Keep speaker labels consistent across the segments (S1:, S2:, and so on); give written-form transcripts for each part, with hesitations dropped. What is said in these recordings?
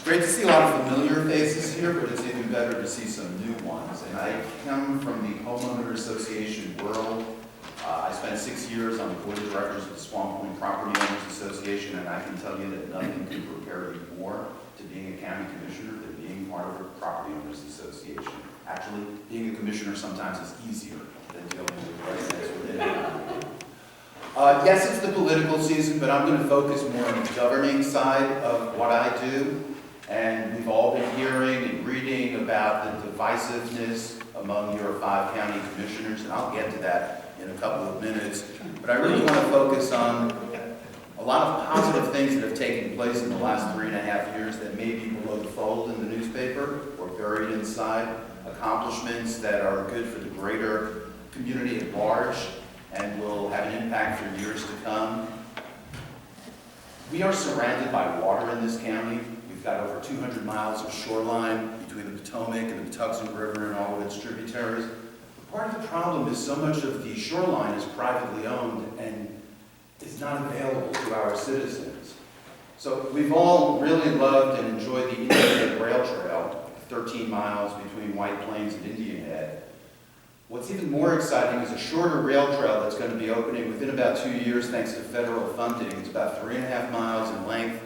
S1: Great to see a lot of familiar faces here, but it's even better to see some new ones. And I come from the Homeowner Association world. I spent 6 years on the board of directors of the Swan Point Property Owners Association, and I can tell you that nothing can prepare you more to being a county commissioner than being part of a property owners association. Actually, being a commissioner sometimes is easier than dealing with residents within it. Yes, it's the political season, but I'm going to focus more on the governing side of what I do. And we've all been hearing and reading about the divisiveness among your 5 county commissioners, and I'll get to that in a couple of minutes. But I really want to focus on a lot of positive things that have taken place in the last 3.5 years that may be below the fold in the newspaper or buried inside, accomplishments that are good for the greater community at large and will have an impact for years to come. We are surrounded by water in this county. We've got over 200 miles of shoreline between the Potomac and the Patuxent River and all of its tributaries. Part of the problem is so much of the shoreline is privately owned and is not available to our citizens. So we've all really loved and enjoyed the Indian Head Rail Trail, 13 miles between White Plains and Indian Head. What's even more exciting is a shorter rail trail that's going to be opening within about 2 years thanks to federal funding. It's about 3.5 miles in length.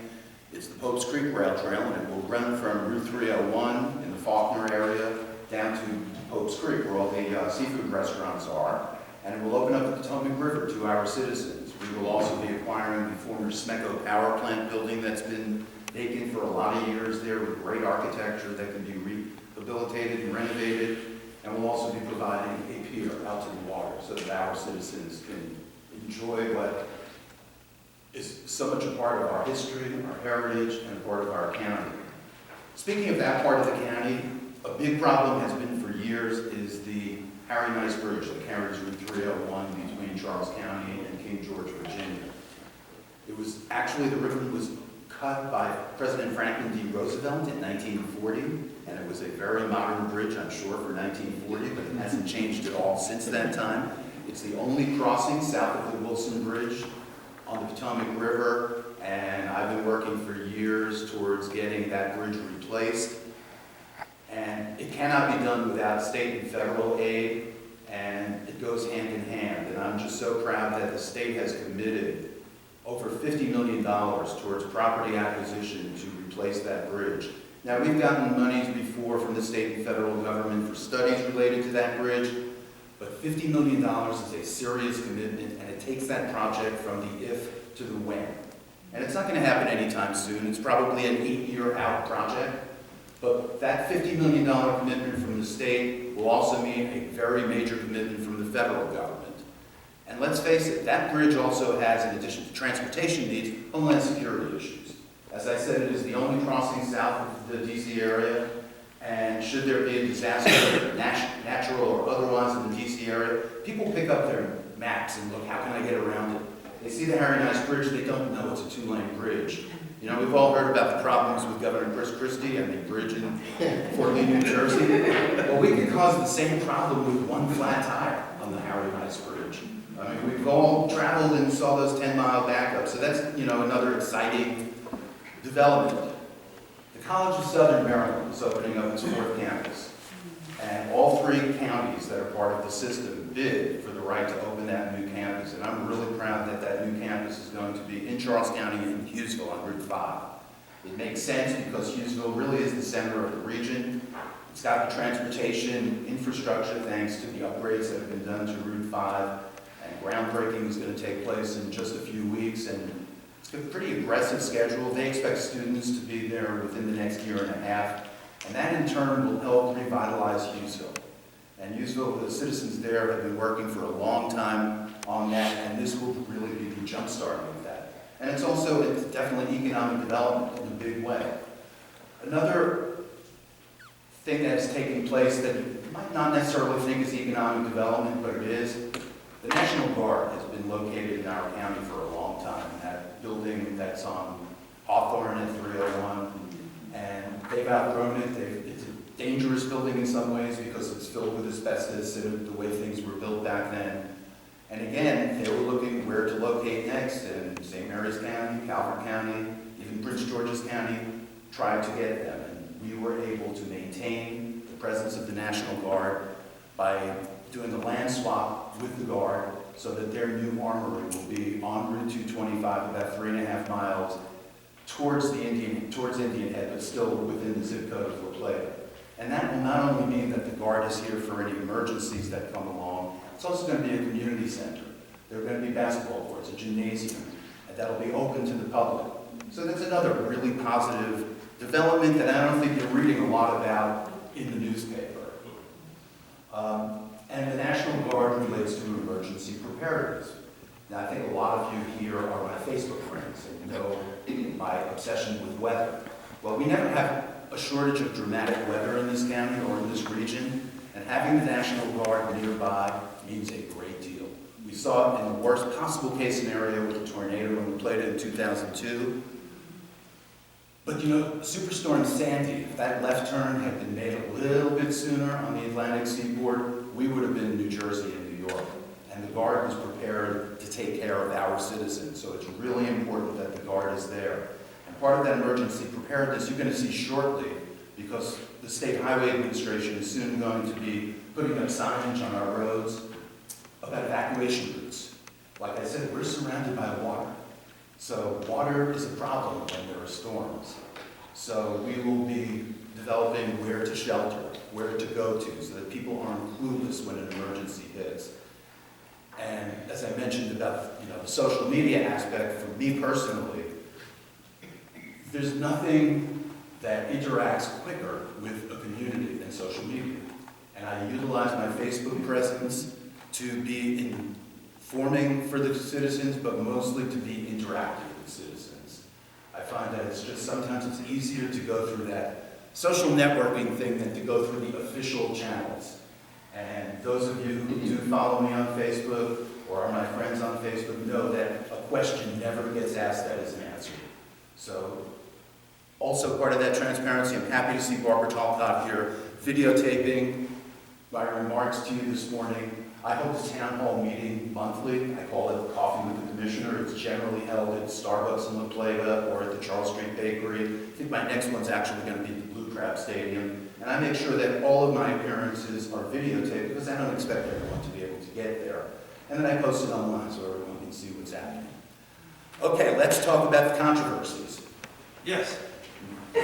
S1: It's the Pope's Creek Rail Trail, and it will run from Route 301 in the Faulkner area down to Pope's Creek, where all the seafood restaurants are, and it will open up the Potomac River to our citizens. We will also be acquiring the former Smecco power plant building that's been vacant for a lot of years there with great architecture that can be rehabilitated and renovated, and we'll also be providing a pier out to the water so that our citizens can enjoy what is so much a part of our history, our heritage, and a part of our county. Speaking of that part of the county, a big problem has been for years is the Harry Nice Bridge that carries Route 301 between Charles County and King George, Virginia. It was actually, the river was cut by President Franklin D. Roosevelt in 1940, and it was a very modern bridge, I'm sure, for 1940, but it hasn't changed at all since that time. It's the only crossing south of the Wilson Bridge on the Potomac River, and I've been working for years towards getting that bridge replaced. And it cannot be done without state and federal aid, and it goes hand in hand. And I'm just so proud that the state has committed over $50 million towards property acquisition to replace that bridge. Now, we've gotten monies before from the state and federal government for studies related to that bridge, but $50 million is a serious commitment, and it takes that project from the if to the when. And it's not going to happen anytime soon. It's probably an 8-year out project. But that $50 million commitment from the state will also mean a very major commitment from the federal government. And let's face it, that bridge also has, in addition to transportation needs, homeland security issues. As I said, it is the only crossing south of the DC area, and should there be a disaster, natural or otherwise, in the DC area, people pick up their maps and look, how can I get around it? They see the Harry Nice Bridge, they don't know it's a 2-lane bridge. You know, we've all heard about the problems with Governor Chris Christie and the bridge in Fort Lee, New Jersey. Well, we could cause the same problem with one flat tire on the Harry Nice Bridge. I mean, we've all traveled and saw those 10-mile backups, so that's, you know, another exciting development. The College of Southern Maryland is opening up its 4th campus, and all 3 counties that are part of the system bid for the right to open that new campus, and I'm really proud that that new campus is going to be in Charles County and Hughesville on Route 5. It makes sense because Hughesville really is the center of the region. It's got the transportation infrastructure thanks to the upgrades that have been done to Route 5, and groundbreaking is going to take place in just a few weeks, and it's a pretty aggressive schedule. They expect students to be there within the next 1.5 years, and that in turn will help revitalize Hughesville. And Hughesville, the citizens there have been working for a long time on that, and this will really be the jump-starting of that. And it's definitely economic development in a big way. Another thing that's taking place that you might not necessarily think is economic development, but it is, the National Guard has been located in our county for a long time. That building that's on Hawthorne at 301, and they've outgrown it. It's a dangerous building in some ways because it's filled with asbestos and the way things were built back then. And again, they were looking where to locate next in St. Mary's County, Calvert County, even Prince George's County. tried to get them, and we were able to maintain the presence of the National Guard by doing a land swap with the Guard so that their new armory will be on Route 225, about 3.5 miles towards Indian Head, but still within the zip code of La Plata. And that will not only mean that the Guard is here for any emergencies that come along, it's also going to be a community center. There are going to be basketball courts, a gymnasium, and that'll be open to the public. So that's another really positive development that I don't think you're reading a lot about in the newspaper. And the National Guard relates to emergency preparedness. Now, I think a lot of you here are my Facebook friends and know my obsession with weather. Well, we never have a shortage of dramatic weather in this county or in this region, and having the National Guard nearby means a great deal. We saw it in the worst possible case scenario with the tornado in La Plata in 2002. But you know, Superstorm Sandy, if that left turn had been made a little bit sooner on the Atlantic seaboard, we would have been in New Jersey and New York. And the Guard was prepared to take care of our citizens. So it's really important that the Guard is there. And part of that emergency preparedness you're going to see shortly, because the State Highway Administration is soon going to be putting up signage on our roads about evacuation routes. Like I said, we're surrounded by water. So water is a problem when there are storms. So we will be developing where to shelter, where to go to, so that people aren't clueless when an emergency hits. And as I mentioned about the social media aspect, for me personally, there's nothing that interacts quicker with a community than social media. And I utilize my Facebook presence to be informing for the citizens, but mostly to be interactive with citizens. I find that it's just sometimes it's easier to go through that social networking thing than to go through the official channels. And those of you who do follow me on Facebook or are my friends on Facebook know that a question never gets asked that isn't answered. So also part of that transparency, I'm happy to see Barbara Talcott here videotaping my remarks to you this morning. I hold a town hall meeting monthly. I call it Coffee with the Commissioner. It's generally held at Starbucks in La Plata or at the Charles Street Bakery. I think my next one's actually going to be at the Blue Crab Stadium. And I make sure that all of my appearances are videotaped because I don't expect everyone to be able to get there. And then I post it online so everyone can see what's happening. Okay, let's talk about the controversies.
S2: Yes.
S1: I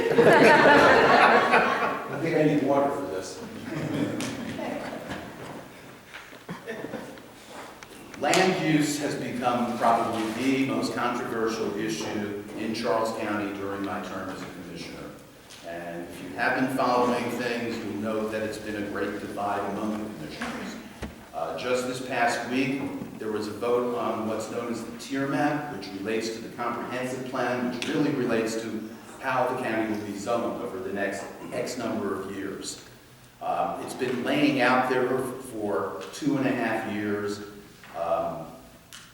S1: think I need water for this. Land use has become probably the most controversial issue in Charles County during my term as a commissioner. And if you have been following things, you'll know that it's been a great divide among the commissioners. Just this past week, there was a vote on what's known as the tier map, which relates to the comprehensive plan, which really relates to how the county will be zoned over the next X number of years. It's been laying out there for 2.5 years.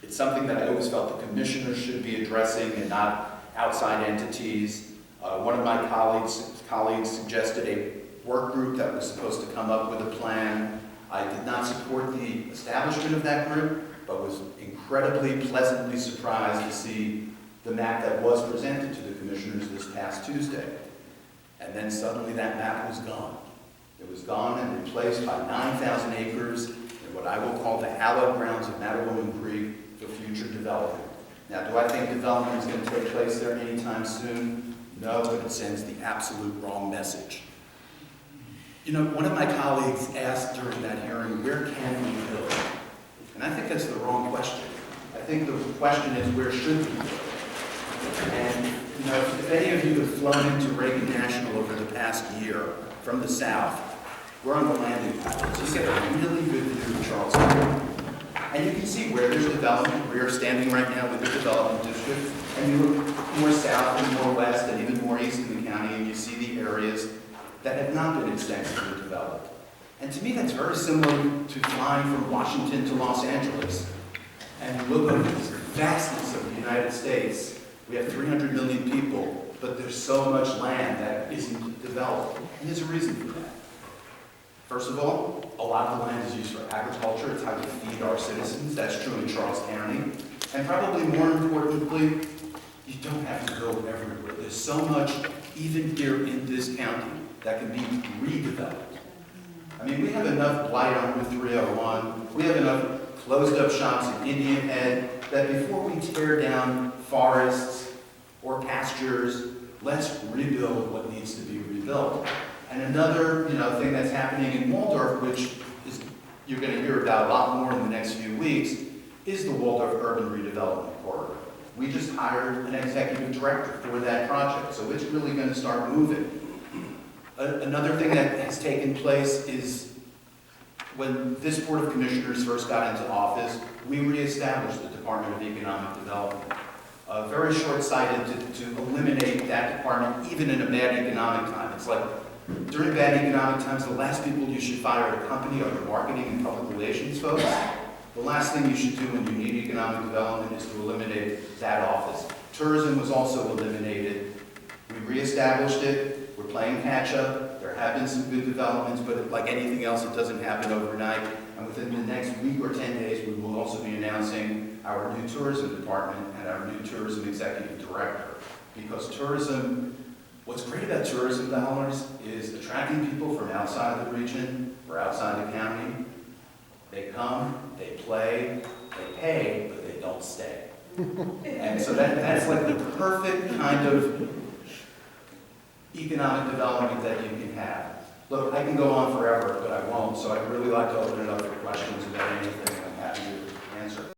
S1: It's something that I always felt the commissioners should be addressing and not outside entities. One of my colleagues suggested a work group that was supposed to come up with a plan. I did not support the establishment of that group, but was incredibly pleasantly surprised to see the map that was presented to the commissioners this past Tuesday. And then suddenly that map was gone. It was gone and replaced by 9,000 acres in what I will call the hallowed grounds of Mattawoman Creek for future development. Now, do I think development is going to take place there anytime soon? No, but it sends the absolute wrong message. You know, one of my colleagues asked during that hearing, where can we build? And I think that's the wrong question. I think the question is, where should we build? And, you know, if any of you have flown into Reagan National over the past year from the south, we're on the landing pad. So you get a really good view of Charles County. And you can see where there's development. We are standing right now with the development district. And you look more south and more west and even more east in the county, and you see the areas that have not been extensively developed. And to me, that's very similar to flying from Washington to Los Angeles. And you look over the vastness of the United States. We have 300 million people, but there's so much land that isn't developed. And there's a reason for that. First of all, a lot of the land is used for agriculture. It's how we feed our citizens. That's true in Charles County. And probably more importantly, you don't have to go everywhere. There's so much even here in this county, that can be redeveloped. I mean, we have enough blight on Route 301, we have enough closed-up shops in Indian Head, that before we tear down forests or pastures, let's rebuild what needs to be rebuilt. And another, thing that's happening in Waldorf, which is you're going to hear about a lot more in the next few weeks, is the Waldorf Urban Redevelopment Corridor. We just hired an executive director for that project, so it's really going to start moving. Another thing that has taken place is when this Board of Commissioners first got into office, we reestablished the Department of Economic Development. Very short-sighted to eliminate that department, even in a bad economic time. It's like, during bad economic times, the last people you should fire at a company are the marketing and public relations folks. The last thing you should do when you need economic development is to eliminate that office. Tourism was also eliminated. We reestablished it. We're playing catch-up. There have been some good developments, but like anything else, it doesn't happen overnight. And within the next week or 10 days, we will also be announcing our new tourism department and our new tourism executive director. Because tourism, what's great about tourism dollars is attracting people from outside the region or outside the county. They come, they play, they pay, but they don't stay. And so that's like the perfect kind of economic development that you can have. Look, I can go on forever, but I won't, so I'd really like to open it up for questions about anything I'm happy to answer.